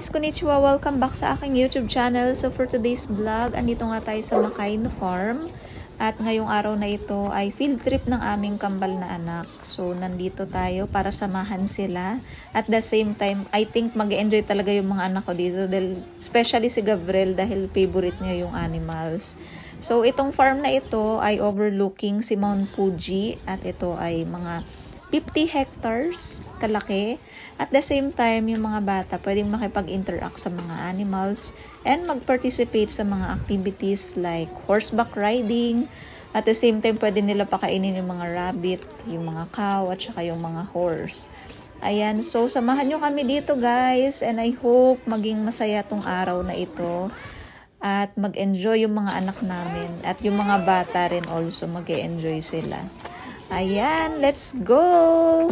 guys! Konnichiwa! Welcome back sa aking YouTube channel. So for today's vlog, andito nga tayo sa Makaino Farm. At ngayong araw na ito ay field trip ng aming kambal na anak. So nandito tayo para samahan sila. At the same time, I think mag-enjoy talaga yung mga anak ko dito. Especially si Gabriel dahil favorite niya yung animals. So itong farm na ito ay overlooking si Mount Fuji. At ito ay mga 50 hectares kalaki. At the same time, yung mga bata pwedeng makipag-interact sa mga animals and mag-participate sa mga activities like horseback riding. At the same time, pwede nila pakainin yung mga rabbit, yung mga cow, at saka yung mga horse. Ayan, so samahan nyo kami dito guys, and I hope maging masaya tong araw na ito. At mag-enjoy yung mga anak namin. At yung mga bata rin also mag-enjoy sila. Ayan, let's go!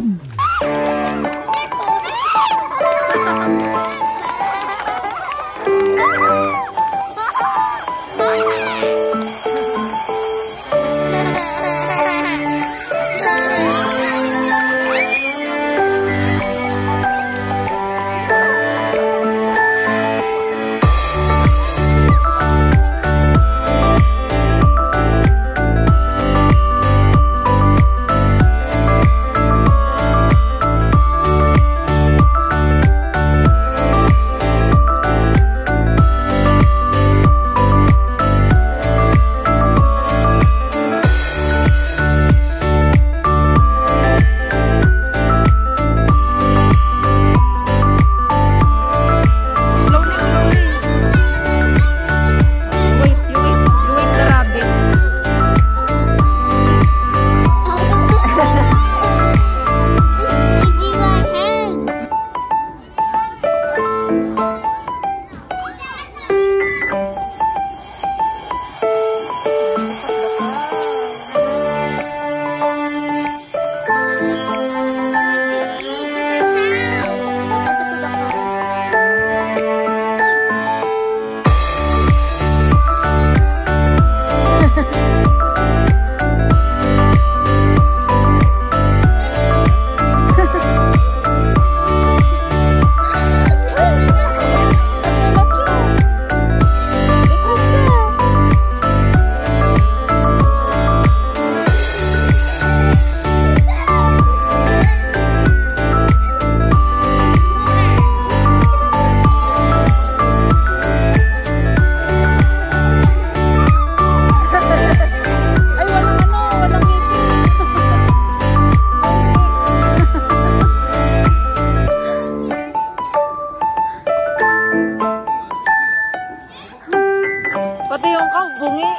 Pati yung cow, bungi.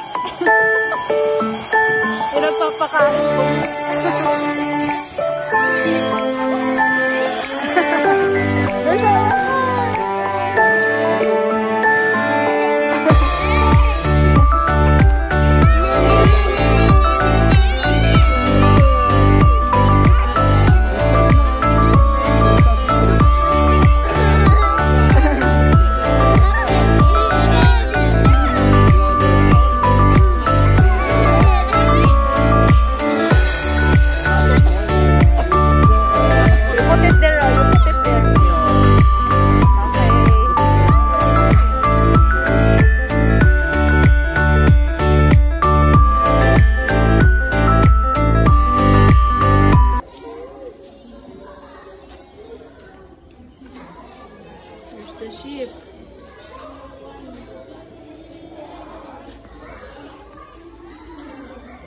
Pinagpapakain bungi. There's a the sheep.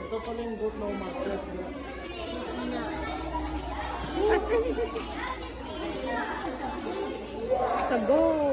Ito pala yung goat na umakyat. Sa goat.